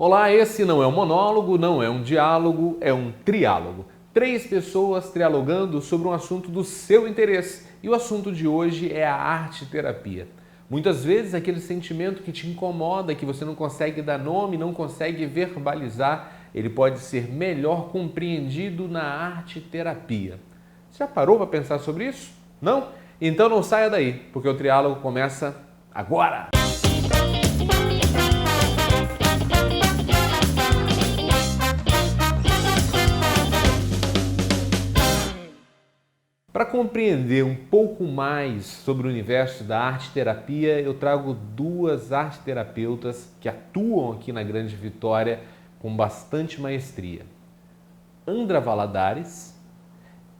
Olá, esse não é um monólogo, não é um diálogo, é um triálogo. 3 pessoas trialogando sobre um assunto do seu interesse. E o assunto de hoje é a arte-terapia. Muitas vezes aquele sentimento que te incomoda, que você não consegue dar nome, não consegue verbalizar, ele pode ser melhor compreendido na arte-terapia. Você já parou para pensar sobre isso? Não? Então não saia daí, porque o triálogo começa agora! Para compreender um pouco mais sobre o universo da arte-terapia, eu trago 2 arte-terapeutas que atuam aqui na Grande Vitória com bastante maestria. Andra Valadares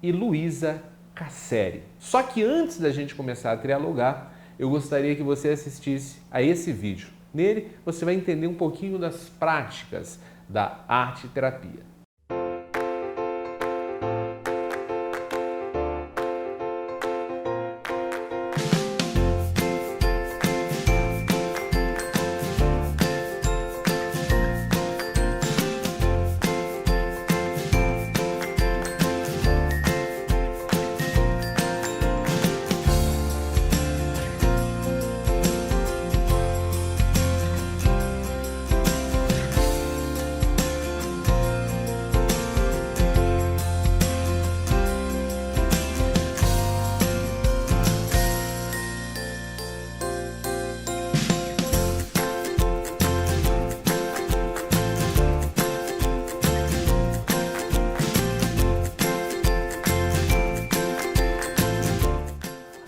e Luísa Casseri. Só que antes da gente começar a trialogar, eu gostaria que você assistisse a esse vídeo. Nele, você vai entender um pouquinho das práticas da arte-terapia.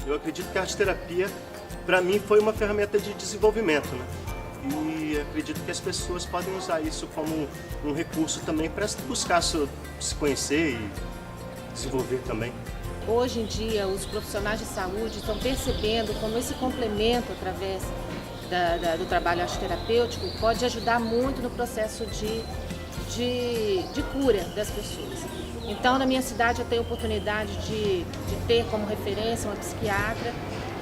Eu acredito que a arte-terapia, para mim, foi uma ferramenta de desenvolvimento, né? E acredito que as pessoas podem usar isso como um recurso também para buscar se conhecer e desenvolver também. Hoje em dia, os profissionais de saúde estão percebendo como esse complemento, através do trabalho arte-terapêutico, pode ajudar muito no processo de cura das pessoas. Então, na minha cidade, eu tenho a oportunidade de ter como referência uma psiquiatra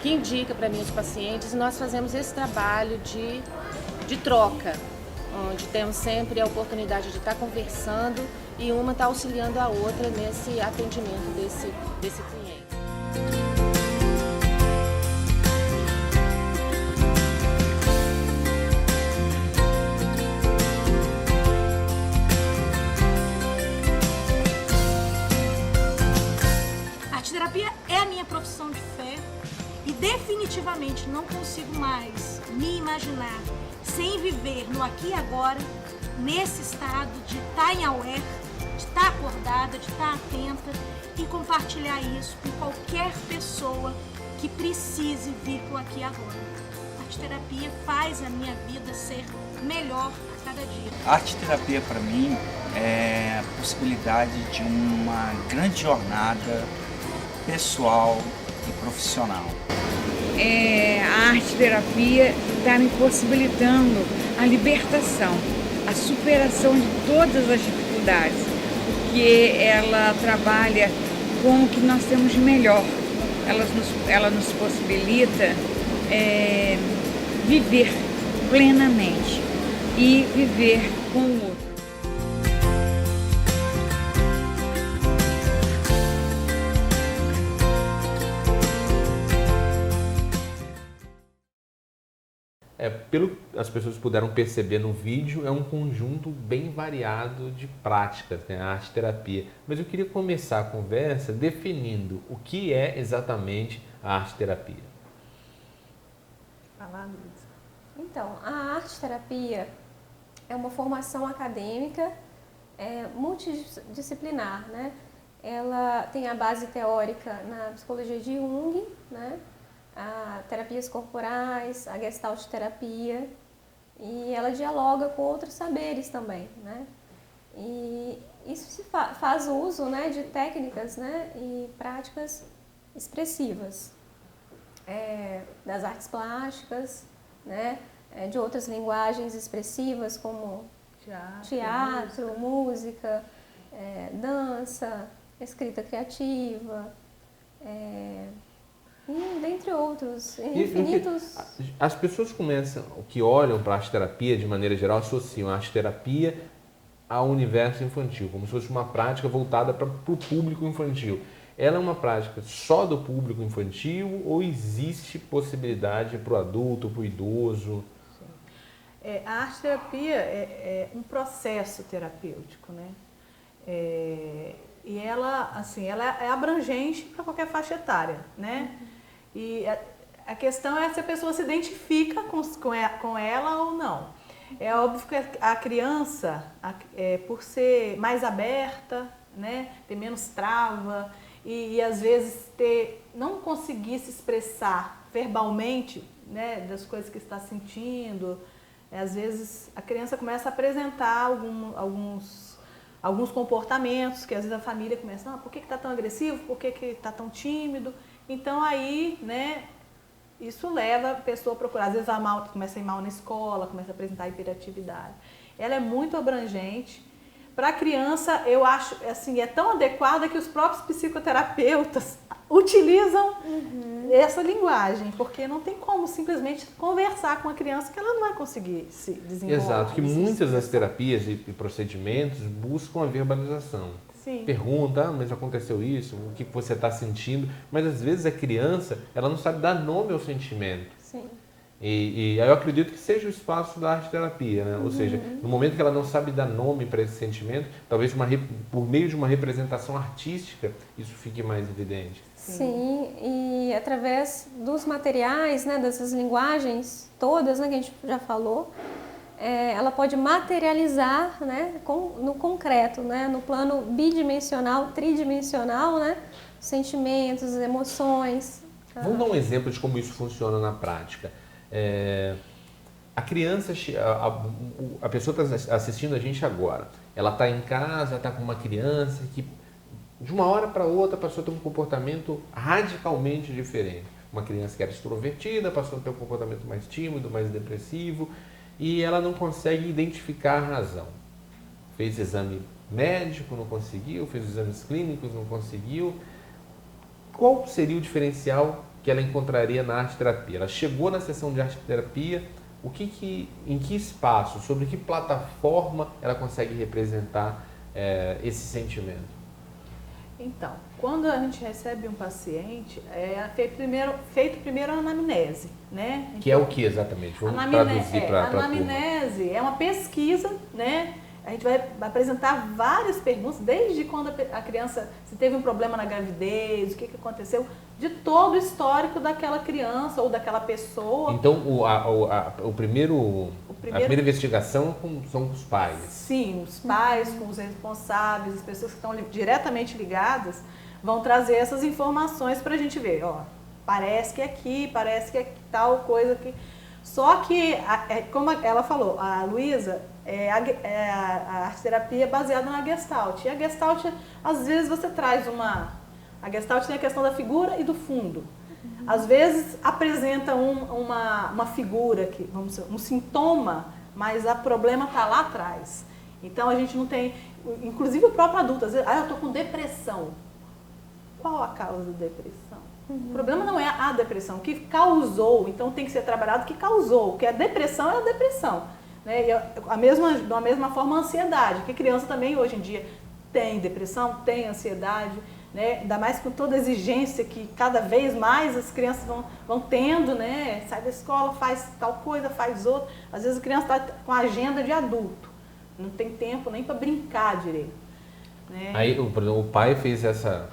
que indica para mim os pacientes, e nós fazemos esse trabalho de troca, onde temos sempre a oportunidade de estar conversando e uma está auxiliando a outra nesse atendimento desse cliente. A arte-terapia é a minha profissão de fé e definitivamente não consigo mais me imaginar sem viver no aqui e agora, nesse estado de estar em aware, de estar acordada, de estar atenta e compartilhar isso com qualquer pessoa que precise vir pro aqui e agora. A arte-terapia faz a minha vida ser melhor a cada dia. A arte-terapia para mim é a possibilidade de uma grande jornada pessoal e profissional. A arte-terapia está me possibilitando a libertação, a superação de todas as dificuldades, porque ela trabalha com o que nós temos de melhor. Ela nos possibilita viver plenamente e viver com o outro. Pelo que as pessoas puderam perceber no vídeo, é um conjunto bem variado de práticas, né? A arte-terapia. Mas eu queria começar a conversa definindo o que é exatamente a arte-terapia. Fala, Luísa. Então, a arte-terapia é uma formação acadêmica multidisciplinar, né? Ela tem a base teórica na psicologia de Jung, né? A terapias corporais, a gestalt terapia, e ela dialoga com outros saberes também, né? E isso se faz uso, né, de técnicas, né, e práticas expressivas, das artes plásticas, né, de outras linguagens expressivas como teatro, música, dança, escrita criativa, E dentre outros, E infinitos. as pessoas que olham para a arte-terapia, de maneira geral, associam a arte-terapia ao universo infantil, como se fosse uma prática voltada para o público infantil. Ela é uma prática só do público infantil ou existe possibilidade para o adulto, para o idoso? A arte-terapia é um processo terapêutico, né? E ela, assim, ela é abrangente para qualquer faixa etária, né? E a questão é se a pessoa se identifica com ela ou não. É óbvio que a criança, por ser mais aberta, né, ter menos trava e às vezes não conseguir se expressar verbalmente, né, das coisas que está sentindo, às vezes a criança começa a apresentar alguns comportamentos que às vezes a família começa, por que está tão agressivo, por que está tão tímido? Então aí, né, isso leva a pessoa a procurar, às vezes começa a ir mal na escola, começa a apresentar hiperatividade. Ela é muito abrangente. Para a criança, eu acho, assim, é tão adequada que os próprios psicoterapeutas utilizam essa linguagem, porque não tem como simplesmente conversar com a criança que ela não vai conseguir se desenvolver. Exato, que muitas das terapias e procedimentos buscam a verbalização. Sim. Pergunta, mas aconteceu isso, o que você está sentindo, mas às vezes a criança, ela não sabe dar nome ao sentimento. Sim. E aí eu acredito que seja o espaço da arte-terapia, né? Ou seja, no momento que ela não sabe dar nome para esse sentimento, talvez por meio de uma representação artística, isso fique mais evidente. Sim, e através dos materiais, né, dessas linguagens todas, né, que a gente já falou, ela pode materializar, né, no concreto, né, no plano bidimensional, tridimensional, né, sentimentos, emoções. Vamos dar um exemplo de como isso funciona na prática. A criança, a pessoa está assistindo a gente agora, ela está em casa, está com uma criança que de uma hora para outra passou a ter um comportamento radicalmente diferente. Uma criança que era extrovertida passou a ter um comportamento mais tímido, mais depressivo, e ela não consegue identificar a razão. Fez exame médico, não conseguiu, fez exames clínicos, não conseguiu. Qual seria o diferencial que ela encontraria na arte-terapia? Ela chegou na sessão de arte-terapia, em que espaço, sobre que plataforma ela consegue representar esse sentimento? Então, quando a gente recebe um paciente, é feito primeiro a anamnese, né? Que é o que exatamente? Vamos traduzir para a anamnese é uma pesquisa, né? A gente vai apresentar várias perguntas, desde quando a criança, se teve um problema na gravidez, o que aconteceu, de todo o histórico daquela criança ou daquela pessoa. Então, a primeira investigação são os pais? Sim, os pais, com os responsáveis, as pessoas que estão diretamente ligadas, vão trazer essas informações para a gente ver. Ó, parece que é aqui, parece que é tal coisa aqui. Só que, como ela falou, a Luísa, a arte-terapia é baseada na Gestalt. E a Gestalt, às vezes você traz a Gestalt tem a questão da figura e do fundo. Às vezes apresenta uma figura, vamos dizer, um sintoma, mas o problema está lá atrás. Então a gente não tem, inclusive o próprio adulto, às vezes, eu estou com depressão. Qual a causa da depressão? O problema não é a depressão, o que causou, então tem que ser trabalhado o que causou, porque a depressão é a depressão. Né? E da mesma forma a ansiedade, que criança também hoje em dia tem depressão, tem ansiedade, né? Ainda mais com toda a exigência que cada vez mais as crianças vão tendo, né? Sai da escola, faz tal coisa, faz outra. Às vezes a criança está com a agenda de adulto, não tem tempo nem para brincar direito. Né? Aí o pai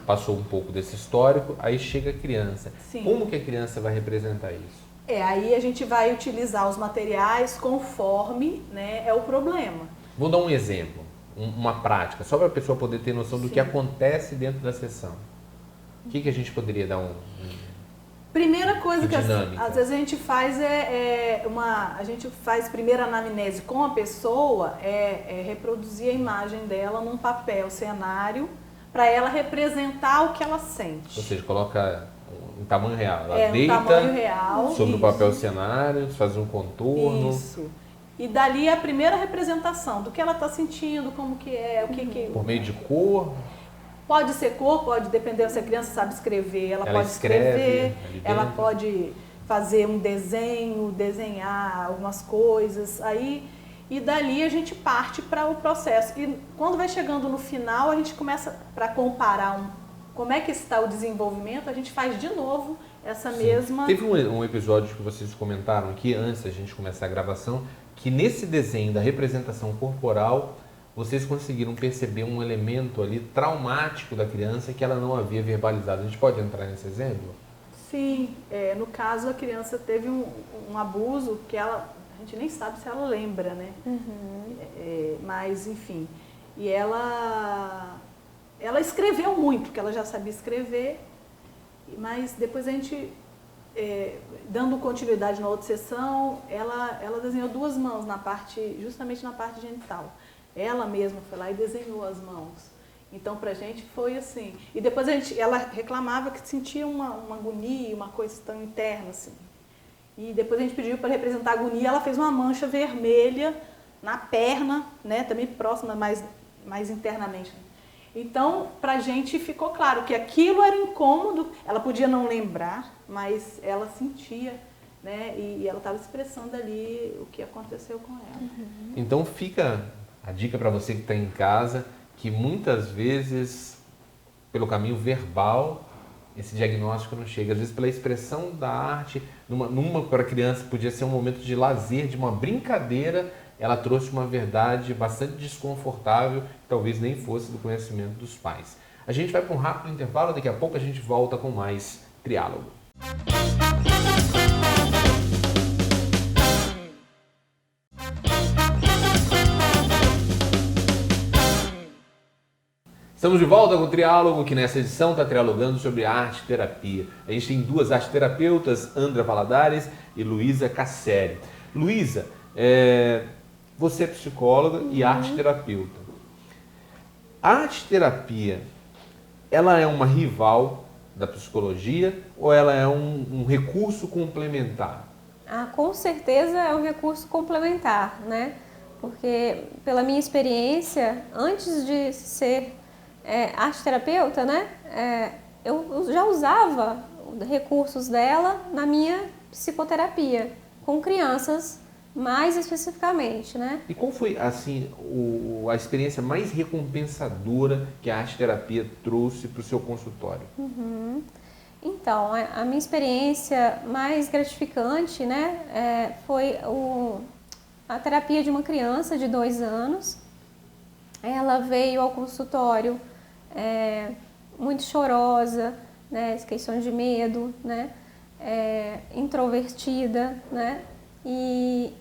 passou um pouco desse histórico, aí chega a criança. Sim. Como que a criança vai representar isso? Aí a gente vai utilizar os materiais conforme, né, é o problema. Vou dar um exemplo, uma prática, só para a pessoa poder ter noção do que acontece dentro da sessão. O que a gente poderia dar Primeira coisa que dinâmica? Às vezes a gente faz a gente faz primeiro a anamnese com a pessoa, reproduzir a imagem dela num papel, cenário, para ela representar o que ela sente. Ou seja, coloca em tamanho real. Ela deita tamanho real, sobre o papel cenário, faz um contorno. Isso. E dali é a primeira representação do que ela está sentindo, como que é, o que... Por meio de cor? Pode ser cor, pode depender se a criança sabe escrever, ela pode escrever, ela pode fazer um desenho, desenhar algumas coisas, e dali a gente parte para o processo. E quando vai chegando no final, a gente começa para comparar como é que está o desenvolvimento, a gente faz de novo essa mesma... Teve um episódio que vocês comentaram aqui, antes da gente começar a gravação, que nesse desenho da representação corporal, vocês conseguiram perceber um elemento ali traumático da criança que ela não havia verbalizado. A gente pode entrar nesse exemplo? Sim, no caso a criança teve um abuso que a gente nem sabe se ela lembra, né? Mas enfim, e ela escreveu muito, porque ela já sabia escrever, mas depois a gente, dando continuidade na outra sessão, ela desenhou 2 mãos justamente na parte genital. Ela mesma foi lá e desenhou as mãos. Então, pra gente foi assim. E depois ela reclamava que sentia uma agonia, uma coisa tão interna, assim. E depois a gente pediu para representar a agonia, ela fez uma mancha vermelha na perna, né, também próxima, mais internamente. Então, pra gente ficou claro que aquilo era incômodo, ela podia não lembrar, mas ela sentia, né, e ela estava expressando ali o que aconteceu com ela. Então fica a dica para você que está em casa, que muitas vezes, pelo caminho verbal, esse diagnóstico não chega. Às vezes, pela expressão da arte, para a criança podia ser um momento de lazer, de uma brincadeira, ela trouxe uma verdade bastante desconfortável, que talvez nem fosse do conhecimento dos pais. A gente vai para um rápido intervalo, daqui a pouco a gente volta com mais Triálogo. Estamos de volta com o Triálogo, que nessa edição está trialogando sobre arte terapia. A gente tem 2 arteterapeutas, Andra Valadares e Luísa Casseri. Luísa, você é psicóloga e arteterapeuta. A arteterapia, ela é uma rival da psicologia ou ela é um recurso complementar? Com certeza é um recurso complementar, né? Porque pela minha experiência, antes de ser arteterapeuta, né, eu já usava recursos dela na minha psicoterapia, com crianças mais especificamente, né? E qual foi, assim, a experiência mais recompensadora que a arteterapia trouxe para o seu consultório? Então, a minha experiência mais gratificante, né, foi a terapia de uma criança de 2 anos. Ela veio ao consultório muito chorosa, né, questão de medo, né, introvertida, né, e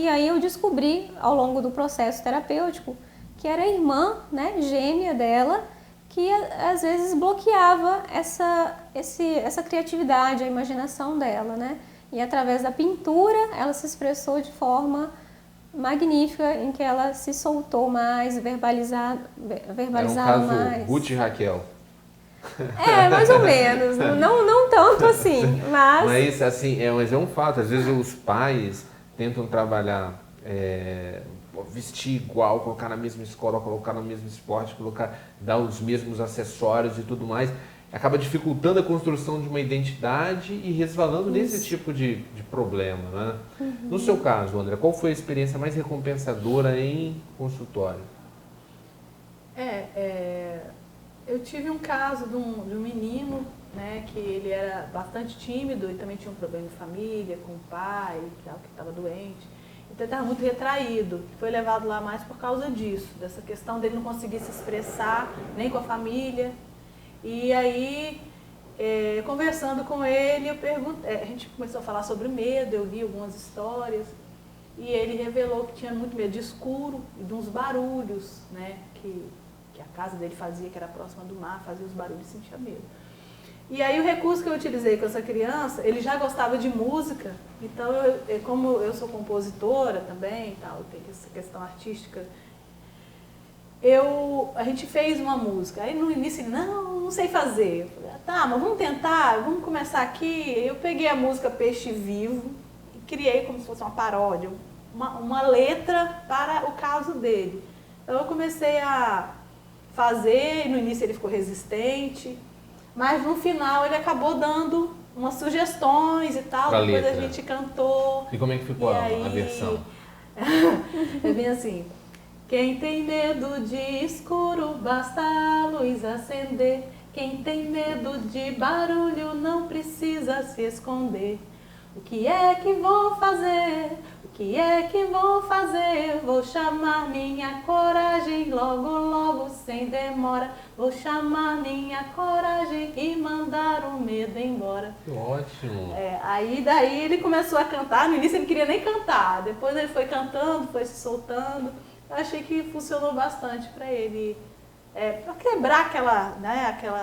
aí eu descobri ao longo do processo terapêutico que era a irmã, né, gêmea dela, que às vezes bloqueava essa criatividade, a imaginação dela, né, e através da pintura ela se expressou de forma magnífica, em que ela se soltou mais, verbalizava caso mais. Ruth e Raquel. Mais ou menos, não tanto assim, mas... Mas assim, mas é um fato, às vezes os pais tentam trabalhar, vestir igual, colocar na mesma escola, colocar no mesmo esporte, dar os mesmos acessórios e tudo mais, acaba dificultando a construção de uma identidade e resvalando nesse tipo de problema, né? No seu caso, André, qual foi a experiência mais recompensadora em consultório? Eu tive um caso de um menino, né, que ele era bastante tímido e também tinha um problema de família, com o pai, que estava doente. Então ele estava muito retraído, foi levado lá mais por causa disso, dessa questão dele não conseguir se expressar nem com a família. E aí, conversando com ele, a gente começou a falar sobre medo, eu li algumas histórias, e ele revelou que tinha muito medo de escuro e de uns barulhos, né, que a casa dele fazia, que era próxima do mar, fazia os barulhos e sentia medo. E aí o recurso que eu utilizei com essa criança, ele já gostava de música, então como eu sou compositora também e tal, tem essa questão artística, a gente fez uma música. Aí no início ele, não sei fazer. Eu falei, tá, mas vamos tentar, vamos começar aqui. Eu peguei a música Peixe Vivo e criei como se fosse uma paródia, uma letra para o caso dele. Então eu comecei a fazer, e no início ele ficou resistente, mas no final ele acabou dando umas sugestões e tal, Pra depois letra. a gente cantou. E como é que ficou a versão? É bem assim: quem tem medo de escuro, basta a luz acender. Quem tem medo de barulho não precisa se esconder. O que é que vou fazer? O que é que vou fazer? Vou chamar minha coragem logo, logo, sem demora. Vou chamar minha coragem e mandar o medo embora. Que ótimo! Aí daí ele começou a cantar. No início ele queria nem cantar, depois ele foi cantando, foi se soltando. Eu achei que funcionou bastante para ele, para quebrar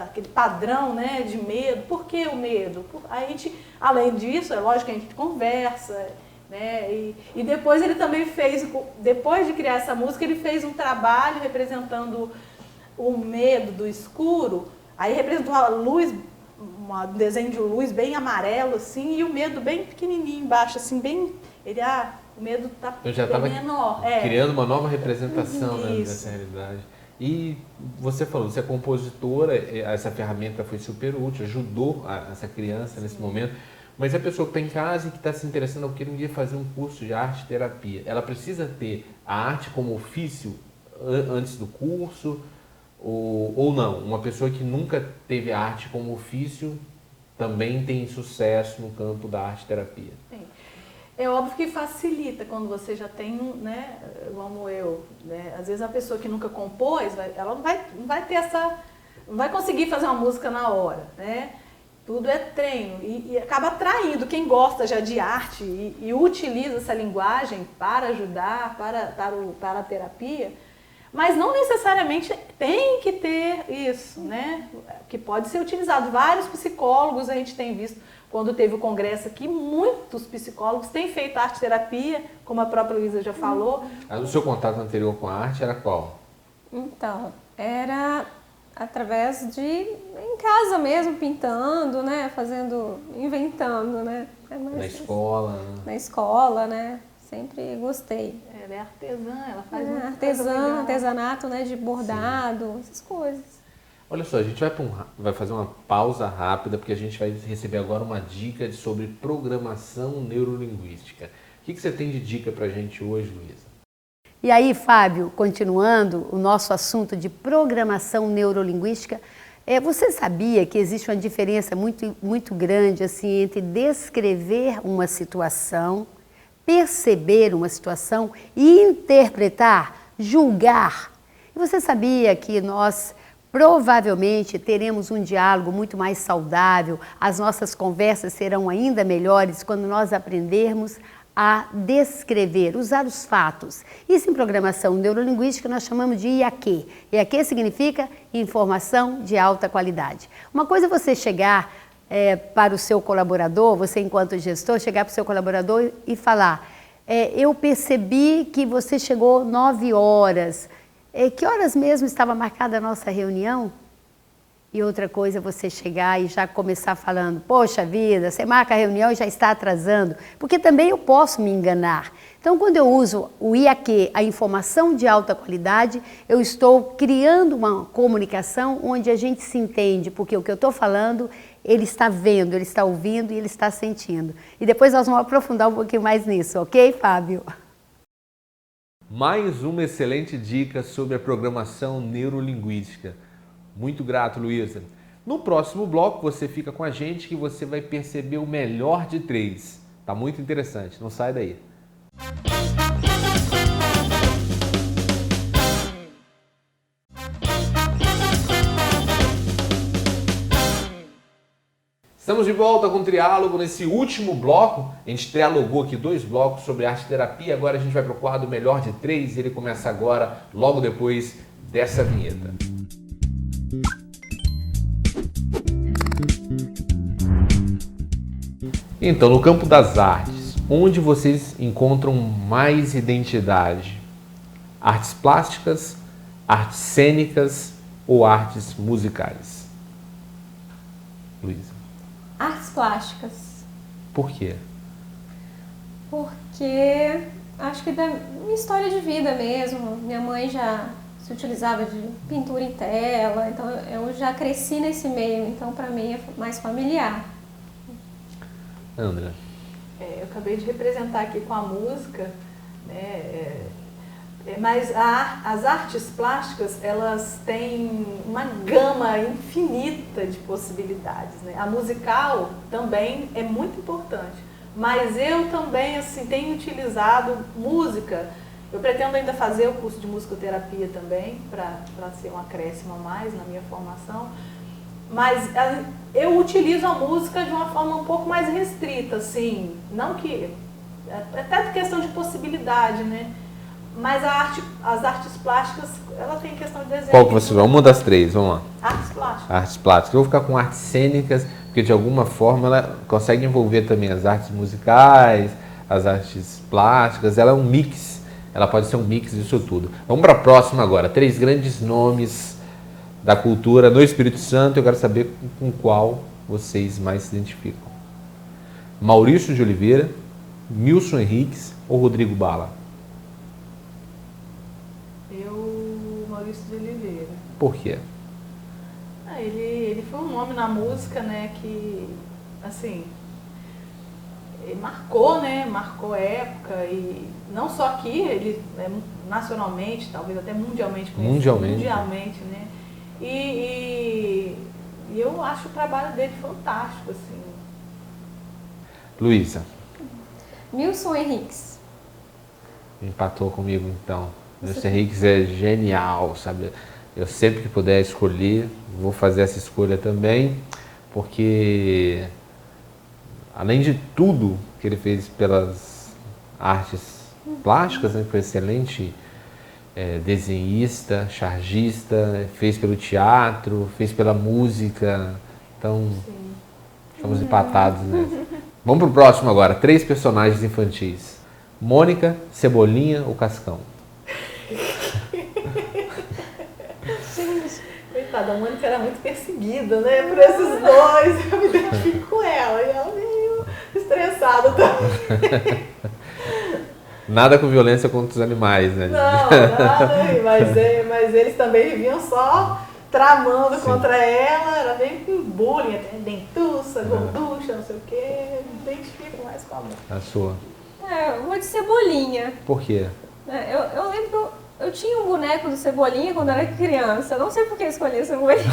aquele padrão, né, de medo. Por que o medo? A gente, além disso, é lógico que a gente conversa, né, e depois ele também fez, depois de criar essa música, ele fez um trabalho representando o medo do escuro. Aí representou a luz, um desenho de luz bem amarelo, assim, e o medo bem pequenininho embaixo, assim, bem... o medo tá Eu já bem estava menor. criando uma nova representação, né, Isso. dessa realidade. E você falou, você é compositora, essa ferramenta foi super útil, ajudou essa criança nesse momento. Mas a pessoa que está em casa e que está se interessando, eu quero um dia fazer um curso de arte terapia, ela precisa ter a arte como ofício antes do curso ou não? Uma pessoa que nunca teve a arte como ofício também tem sucesso no campo da arte terapia? Sim. É óbvio que facilita quando você já tem, né, como eu, né? Às vezes a pessoa que nunca compôs, ela não vai ter não vai conseguir fazer uma música na hora, né? Tudo é treino e acaba atraindo quem gosta já de arte e utiliza essa linguagem para ajudar, para a terapia, mas não necessariamente tem que ter isso, né? Que pode ser utilizado. Vários psicólogos a gente tem visto, quando teve o congresso aqui, muitos psicólogos têm feito arte terapia, como a própria Luísa já falou. O seu contato anterior com a arte era qual? Então, era através de, em casa mesmo, pintando, né, inventando, né. Na escola? Né? Na escola, né, sempre gostei. Ela é artesã, ela faz artesanato, né, de bordado, essas coisas. Olha só, a gente vai fazer uma pausa rápida, porque a gente vai receber agora uma dica sobre programação neurolinguística. O que você tem de dica pra gente hoje, Luísa? E aí, Fábio, continuando o nosso assunto de programação neurolinguística, você sabia que existe uma diferença muito grande assim, entre descrever uma situação, perceber uma situação e interpretar, julgar? E você sabia que nós provavelmente teremos um diálogo muito mais saudável, as nossas conversas serão ainda melhores quando nós aprendermos a descrever, usar os fatos. Isso em programação neurolinguística nós chamamos de IAQ. IAQ significa informação de alta qualidade. Uma coisa é você chegar para o seu colaborador, você enquanto gestor, chegar para o seu colaborador e falar, eu percebi que você chegou 9 horas, que horas mesmo estava marcada a nossa reunião? E outra coisa é você chegar e já começar falando, poxa vida, você marca a reunião e já está atrasando, porque também eu posso me enganar. Então, quando eu uso o IAQ, a informação de alta qualidade, eu estou criando uma comunicação onde a gente se entende, porque o que eu estou falando, ele está vendo, ele está ouvindo e ele está sentindo. E depois nós vamos aprofundar um pouquinho mais nisso, ok, Fábio? Mais uma excelente dica sobre a programação neurolinguística. Muito grato, Luísa. No próximo bloco você fica com a gente que você vai perceber o melhor de 3. Tá muito interessante, não sai daí. Estamos de volta com o Triálogo. Nesse último bloco, a gente trialogou aqui 2 blocos sobre arte terapia. Agora a gente vai para o quadro Melhor de 3 e ele começa agora, logo depois dessa vinheta. Então, no campo das artes, onde vocês encontram mais identidade? Artes plásticas, artes cênicas ou artes musicais? Luísa. Artes plásticas. Por quê? Porque acho que da minha história de vida mesmo. Minha mãe já se utilizava de pintura em tela, então eu já cresci nesse meio, então para mim é mais familiar. Andra? Eu acabei de representar aqui com a música, né, mas as artes plásticas, elas têm uma gama infinita de possibilidades, né? A musical também é muito importante, mas eu também assim, tenho utilizado música. Eu pretendo ainda fazer o curso de musicoterapia também, para ser um acréscimo a mais na minha formação. Mas eu utilizo a música de uma forma um pouco mais restrita, assim, não que... Até questão de possibilidade, né? Mas as artes plásticas, ela tem questão de desenho. Qual que você vai? Uma das três, vamos lá. Artes plásticas. Artes plásticas. Eu vou ficar com artes cênicas, porque de alguma forma ela consegue envolver também as artes musicais, as artes plásticas, ela é um mix. Ela pode ser um mix disso tudo. Vamos para a próxima agora. 3 grandes nomes da cultura no Espírito Santo. Eu quero saber com qual vocês mais se identificam. Maurício de Oliveira, Milson Henriques ou Rodrigo Bala? Maurício de Oliveira. Por quê? Ele foi um nome na música, né, que, assim, ele marcou, né, marcou época, e não só aqui, ele nacionalmente, talvez até mundialmente conhecido. Mundialmente, né, e eu acho o trabalho dele fantástico, assim. Luísa? Milson Henriques. Empatou comigo, então. Milson Henriques é genial, sabe? Eu sempre que puder escolher, vou fazer essa escolha também, porque além de tudo que ele fez pelas artes plásticas, né, foi excelente desenhista, chargista, fez pelo teatro, fez pela música, então estamos empatados nessa. Vamos pro próximo agora, 3 personagens infantis. Mônica, Cebolinha ou Cascão? Coitada, a Mônica era muito perseguida, né, por esses dois, eu me identifico com ela, e ela meio estressada também. Nada com violência contra os animais, né? Não, nada, mas eles também viviam só tramando contra ela, era bem bullying, até dentuça, gorducha, não sei o quê, me identifico mais com a Mônica. A sua? Eu vou de Cebolinha. Por quê? Eu lembro, eu tinha um boneco do Cebolinha quando era criança, eu não sei por que escolhi o Cebolinha.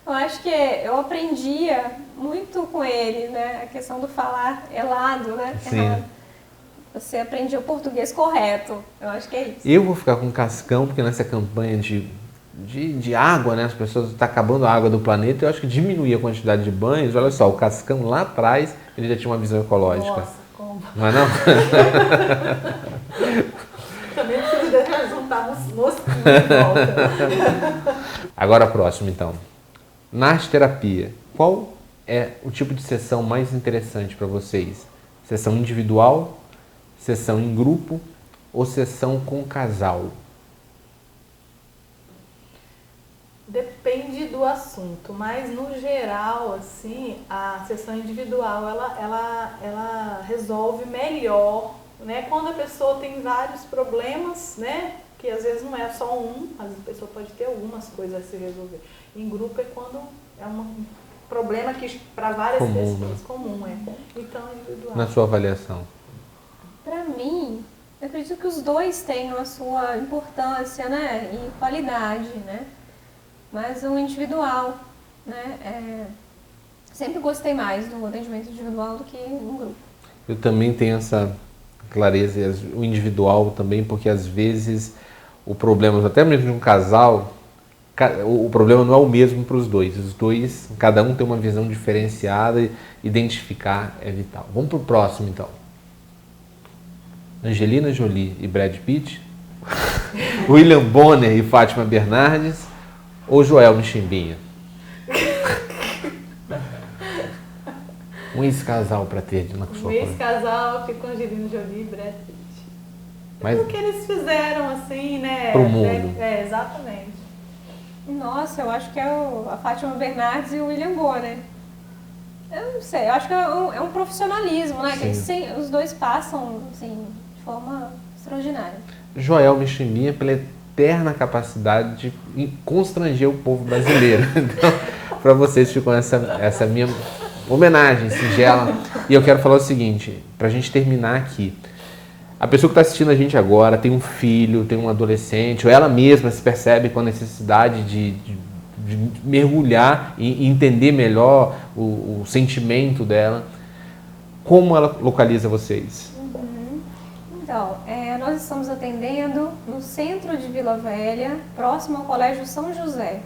Eu acho que eu aprendia muito com ele, né, a questão do falar elado, né? Sim. Errado. Você aprendia o português correto, eu acho que é isso. Eu vou ficar com Cascão, porque nessa campanha de água, né, as pessoas estão acabando a água do planeta, eu acho que diminuir a quantidade de banhos. Olha só, o Cascão lá atrás, ele já tinha uma visão ecológica. Nossa, como? Não é não? Também preciso de juntar mosquinhos de volta. Agora próximo, então. Na arte terapia, qual é o tipo de sessão mais interessante para vocês? Sessão individual, sessão em grupo ou sessão com casal? Depende do assunto, mas no geral, assim, a sessão individual, ela resolve melhor, né? Quando a pessoa tem vários problemas, né? Que às vezes não é só um, às vezes a pessoa pode ter algumas coisas a se resolver. Em grupo é quando é um problema que para várias pessoas comum, Então, individual. Na sua avaliação? Para mim, eu acredito que os dois têm a sua importância, né, e qualidade, né? Mas o individual, né, sempre gostei mais do atendimento individual do que no grupo. Eu também tenho essa clareza, o individual também, porque às vezes o problema, até mesmo de um casal, o problema não é o mesmo para os dois. Os dois, cada um tem uma visão diferenciada e identificar é vital. Vamos para o próximo, então. Angelina Jolie e Brad Pitt, William Bonner e Fátima Bernardes ou Joel Michimbinha? Um ex-casal para ter na sua coisa. Ex-casal ficou Angelina Jolie e Brad Pitt. Mas o que eles fizeram, assim, né? Pro mundo. Exatamente. Nossa, eu acho que é a Fátima Bernardes e o William Bonner. Eu não sei, eu acho que é um profissionalismo, né? Que os dois passam, assim, de forma extraordinária. Joelma Chimbinha pela eterna capacidade de constranger o povo brasileiro. Então, para vocês ficou essa minha homenagem singela. E eu quero falar o seguinte, para a gente terminar aqui. A pessoa que está assistindo a gente agora tem um filho, tem um adolescente, ou ela mesma se percebe com a necessidade de mergulhar e entender melhor o sentimento dela. Como ela localiza vocês? Então, nós estamos atendendo no centro de Vila Velha, próximo ao Colégio São José.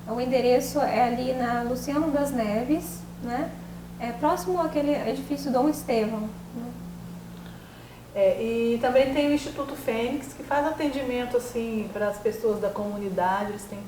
O endereço é ali na Luciano das Neves, né? Próximo àquele edifício Dom Estevão. E também tem o Instituto Fênix, que faz atendimento assim, para as pessoas da comunidade, eles têm,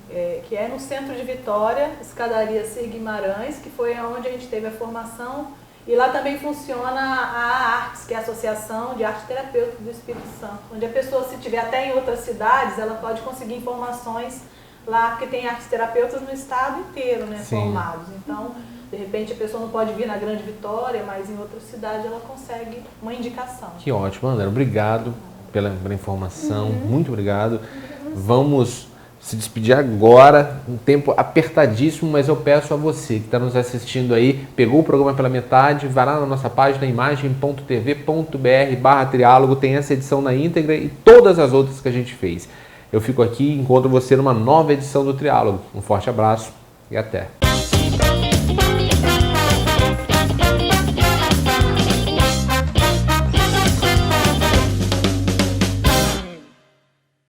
que é no centro de Vitória, escadaria Cir Guimarães, que foi onde a gente teve a formação. E lá também funciona a ARTS, que é a Associação de Arte Terapêutica do Espírito Santo, onde a pessoa, se tiver até em outras cidades, ela pode conseguir informações lá, porque tem artes terapeutas no estado inteiro, né, formados. Então, de repente, a pessoa não pode vir na Grande Vitória, mas em outra cidade ela consegue uma indicação. Que ótimo, André. Obrigado pela informação. Muito obrigado. Vamos se despedir agora, um tempo apertadíssimo, mas eu peço a você que está nos assistindo aí, pegou o programa pela metade, vai lá na nossa página imagem.tv.br/triálogo, tem essa edição na íntegra e todas as outras que a gente fez. Eu fico aqui e encontro você numa nova edição do Triálogo. Um forte abraço e até!